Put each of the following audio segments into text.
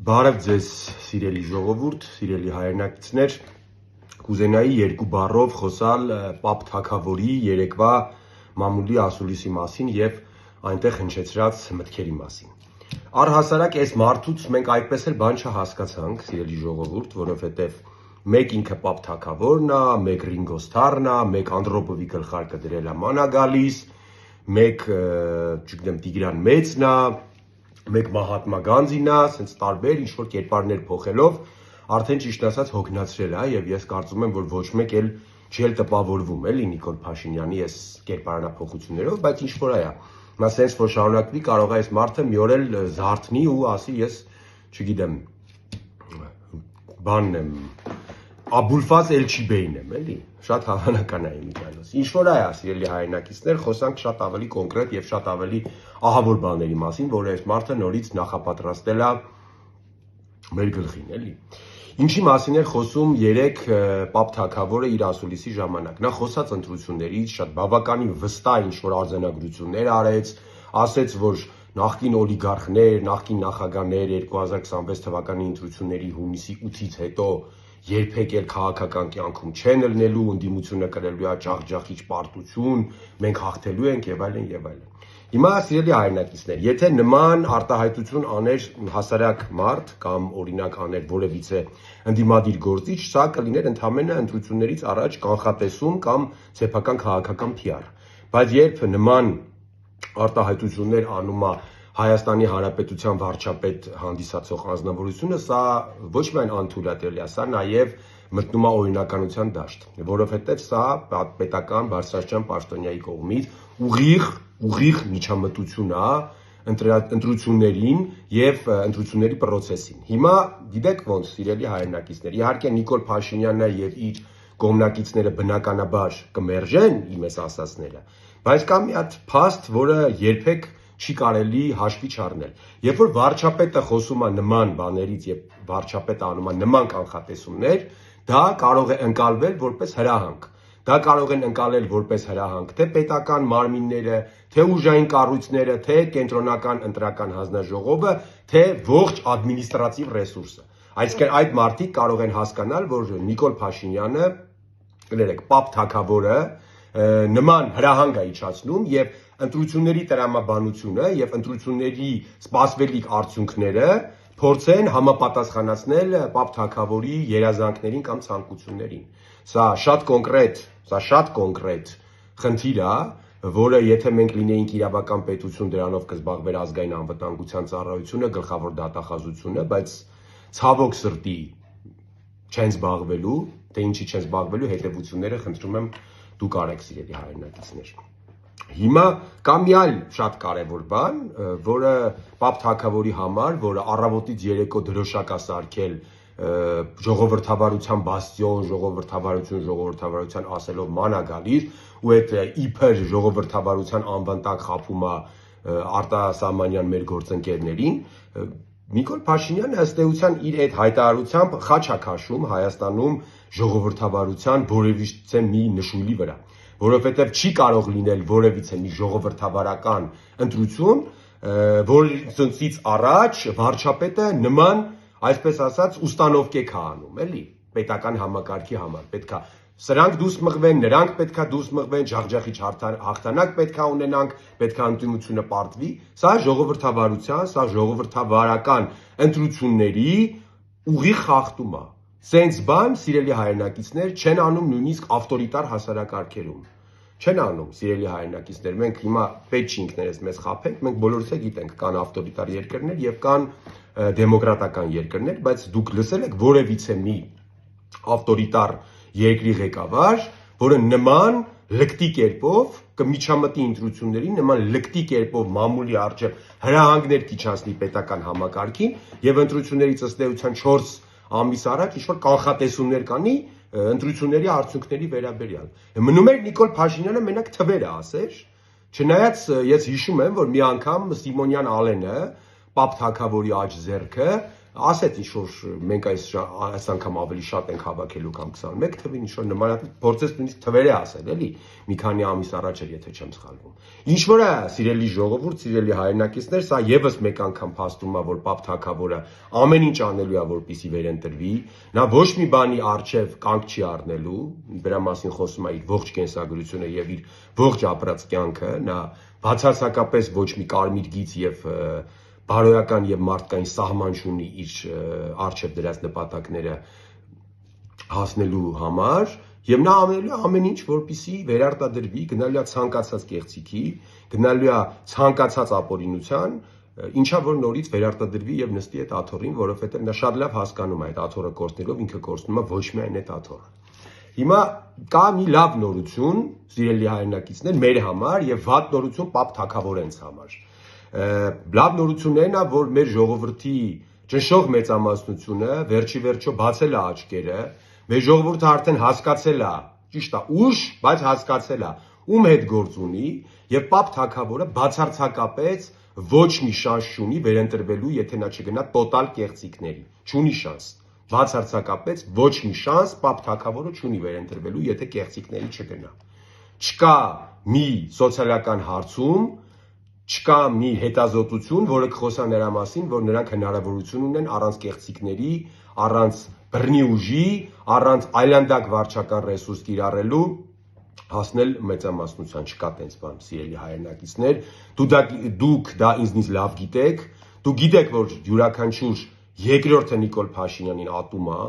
Բարև ձեզ սիրելի ժողովուրդ, սիրելի հայրենակիցներ, կուզենայի երկու բառով խոսալ Պապ Թագավորի երեկվա մամուլի ասուլիսի մասին եւ այնտեղ հնչեցրած մտքերի մասին։ Առհասարակ այս մարդուց մենք այդպես էլ բան չհասկացանք, սիրելի ժողովուրդ, որովհետեւ մեկ ինքը Պապ Թագավորն է, մեկ Ռինգո Սթարն է, մեկ Անդրոպովի գլխարկը դրել է Մանա Գալիս, մեկ, չգիտեմ, Տիգրան Մեծն է, մեկ Մահատմա Գանդին է, ասենց տարբեր ինչ-որ կերպարներ փոխելով, արդեն ճիշտ ասած հոգնածրել է եւ ես կարծում եմ, որ ոչ մեկ էլ չի էլ տպավորվում էլի Նիկոլ Փաշինյանի այս կերպարանափոխություններով, բայց ինչ որ այա։ Նա sense որ շարունակվի, կարող է այս մարդը մի օր էլ զարթնի ու ասի ես, չգիտեմ, բանն եմ, Աբուլֆազ Էլչիբեին եմ, էլի, շատ հավանական է իմիջիայլոց։ Ինչ որ այա, սիրելի հայրենակիցներ, խոսանք շատ ավելի կոնկրետ եւ շատ ավելի ահավոր բաների մասին, որ այս մարդը նորից նախապատրաստել է մեր գլխին, էլի։ Ինչի մասին էր խոսում երեք Պապ Թագավորը իր ասուլիսի ժամանակ։ Նա խոսած ընտրություններից շատ բավականին վստահ ինչ որ արձանագրություններ արեց, ասեց, որ նախկին օլիգարխներ, նախկին նախագահներ 2026 թվականի ընտրությունների հունիսի 8-ից հետո երբեք էլ քաղաքական կյանքում չեն ելնելու, ընդդիմությունը կրելու է ջախջախիչ պարտություն, մենք հաղթելու ենք եւ այլն եւ այլն։ Հիմա սիրելի հայրենակիցներ, եթե նման արտահայտություն աներ հասարակ մարդ կամ օրինակ աներ որևիցե ընդդիմադիր գործիչ, սա կլիներ ընդհանրապես ընտրություններից առաջ կանխատեսում կամ սեփական քաղաքական PR։ Բայց երբ նման արտահայտություններ անում է Հայաստանի Հանրապետության վարչապետ հանդիսացող անձնավորությունը, սա ոչ միայն անթույլատրելի է, սա նաև մտնում է օրինականության դաշտ, որովհետև սա պետական բարձրաստիճան պաշտոնյայի կողմից ուղիղ միջամտություն է ընտրություններին եւ ընտրությունների process-ին։ Հիմա գիտեք ոնց, սիրելի հայրենակիցներ, իհարկե Նիկոլ Փաշինյանը եւ իր կողմնակիցները բնականաբար կմերժեն իմես ասածները, բայց կա մի հատ փաստ, որը երբեք չի կարելի հաշվի չառնել։ Երբ որ վարչապետը խոսում է նման բաներից եւ վարչապետը անում է նման կանխատեսումներ, դա կարող է ընկալվել որպես հրահանգ։ Դա կարող են ընկալել որպես հրահանգ թե պետական մարմինները, թե ուժային կառույցները, թե կենտրոնական ընտրական հանձնաժողովը, թե ողջ ադմինիստրատիվ ռեսուրսը։ Այսինքն այդ մարդիկ կարող են հասկանալ, որ Նիկոլ Փաշինյանը, կներեք, Պապ Թագավորը նման հրահանգ է իջացնում եւ ընտրությունների տրամաբանությունը եւ ընտրությունների սպասվելիք արդյունքները փորձեն համապատասխանեցնել Պապ Թագավորի երազանքներին կամ ցանկություններին։ Սա շատ կոնկրետ խնդիր է, որը եթե մենք լինեինք իրավական պետություն, դրանով կզբաղվեր ազգային անվտանգության ծառայությունը, գլխավոր դատախազությունը, բայց ցավոք սրտի չեն զբաղվելու, թե ինչի չեն զբաղվելու հետևությունները խնդրում եմ դուք արեք սիրելի հայրենակիցներ։ Հիմա կա մի այլ շատ կարևոր բան, որը Պապ Թագավորի համար, որը առավոտից երեկո դրոշակ է սարքել ժողովրդավարության բաստիոն, ժողովրդավարության ասելով Մանա Գալիս, ու այդ իբր ժողովրդավարության անվան տակ խփում է արտասահմանյան մեր գործընկերներին, Նիկոլ Փաշինյանը ըստ էության իր այդ հայտարարությամբ խաչ է քաշում Հայաստանում ժողովրդավարության որևիցե մի նշույլի վրա, որովհետև չի կարող լինել որևիցե մի ժողովրդավարական ընտրություն, որից առաջ վարչապետը նման, այսպես ասած, ուստանովկեք է անում, էլի, պետական համակարգի համար, պետքա սրանք դուրս մղվեն, նրանք պետքա դուրս մղվեն, ջախջախիչ հաղթանակ պետքա ունենանք, պետքա ընդդիմությունը պարտվի, սա ժողովրդավարության, սա ժողովրդավարական ընտրությունների ուղիղ խախտում է։ Սենց բան, սիրելի հայրենակիցներ, չեն անում նույնիսկ ավտորիտար հասարակարգերում։ Չեն անում, սիրելի հայրենակիցներ, մենք հիմա պետք չի ինքներս մեզ խաբենք, մենք բոլորս էլ գիտենք, կան ավտորիտար երկրներ եւ կան դեմոկրատական երկրներ, բայց դուք լսել եք որևիցե մի ավտորիտար երկրի ղեկավար, որը նման լկտի կերպով կմիջամտի ընտրություններին, նման լկտի կերպով մամուլի առջև հրահանգներ կիջացնի պետական համակարգին եւ ընտրություններից ըստ էության 4 ամիս առաջ ինչ-որ կանխատեսումներ կանի ընտրությունների արդյունքների վերաբերյալ։ Մնում էր Նիկոլ Փաշինյանը մենակ թվերը ասեր, չնայած ես հիշում եմ, որ մի անգամ Սիմոնյան Ալենը, Պապ Թագավորի աջ ձեռքը, ասեց ինչ-որ մենք այս անգամ ավելի շատ ենք հավաքելու կամ 21 թվին ինչ-որ նմանատիպ փորձեց նույնիսկ թվերը ասել, էլի, մի քանի ամիս առաջ էր, եթե չեմ սխալվում։ Ինչ որ է, սիրելի ժողովուրդ, սիրելի հայրենակիցներ, սա եւս մեկ անգամ փաստում է, որ Պապ Թագավորը ամեն ինչ անելու է, որպեսզի վերընտրվի, նա ոչ մի բանի արժև կանգ չի առնելու, դրա մասին խոսում է իր ողջ կենսագրությունը եւ իր ողջ ապրած կյանքը, նա բացարձակապես ոչ մի կարմիր գիծ եւ բարոյական եւ մարդկային սահման չունի իր արժև դրած նպատակները հասնելու համար եւ նա անելու ամեն ինչ, որպեսզի վերարտադրվի, գնալու է ցանկացած կեղծիքի, գնալու է ցանկացած ապօրինության, ինչա որ նորից վերարտադրվի եւ նստի այդ աթոռին, որովհետեւ նա շատ լավ հասկանում է այդ աթոռը կորցնելով ինքը կորցնում է ոչ միայն այդ աթոռը։ Հիմա կա մի լավ նորություն, սիրելի հայրենակիցներ, մեր համար եւ վատ նորություն Պապ Թագավորենց համար։ Լավ նորությունն է, որ մեր ժողովրդի ճնշող մեծամասնությունը վերջի վերջո բացել է աչքերը, մեր ժողովուրդը արդեն հասկացել է, ճիշտ է, ուշ, բայց հասկացել է, ում հետ գործ ունի եւ Պապ Թագավորը բացարձակապես ոչ մի շանս չունի վերընտրվելու, եթե նա չգնա տոտալ կեղծիքների, չունի շանս։ Բացարձակապես ոչ մի շանս Պապ Թագավորը չունի վերընտրվելու, եթե կեղծիքների չգնա։ Չկա մի սոցիալական հարցում, չկա մի հետազոտություն, որը կխոսա նրա մասին, որ նրանք հնարավորություն ունեն առանց կեղծիքների, առանց բռնի ուժի, առանց այլանդակ վարչական ռեսուրս կիրառելու հասնել մեծամասնության, չկա տենց բան, սիրելի հայրենակիցներ, դուք դա ինձնից լավ գիտեք, դուք գիտեք, որ յուրաքանչյուր երկրորդը Նիկոլ Փաշինյանին ատում է,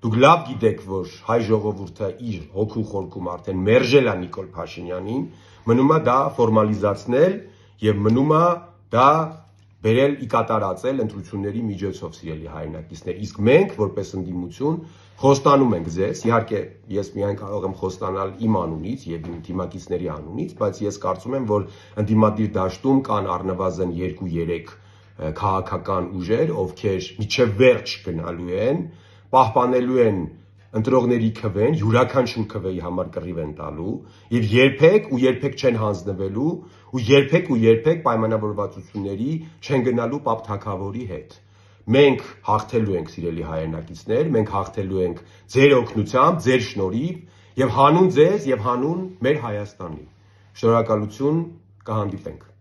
դուք լավ գիտեք, որ հայ ժողովուրդը իր հոգու խորքում արդեն մերժել է Նիկոլ Փաշինյանին, մնում է դա ֆորմալիզացնել եւ մնում է դա բերել ի կատարածել ընտրությունների միջոցով, սիրելի հայրենակիցներ, իսկ մենք որպես ընդդիմություն խոստանում ենք ձեզ, իհարկե ես միայն կարող եմ խոստանալ իմ անունից եւ իմ թիմակիցների անունից, բայց ես կարծում եմ, որ ընդդիմադիր դաշտում կան առնվազն 2-3 քաղաքական ուժեր, ովքեր միջև վերջ գնալու են, պահպանելու են ընտրողների քվեն, յուրաքանչյուր քվեի համար կռիվ են տալու եւ երբեք չեն հանձնվելու ու երբեք պայմանավորվածությունների չեն գնալու Պապ Թագավորի հետ։ Մենք հաղթելու ենք, սիրելի հայրենակիցներ, մենք հաղթելու ենք ձեր օգնությամբ, ձեր շնորհիվ եւ հանուն ձեզ եւ հանուն մեր Հայաստանի։ Շնորհակալություն, կհանդիպենք։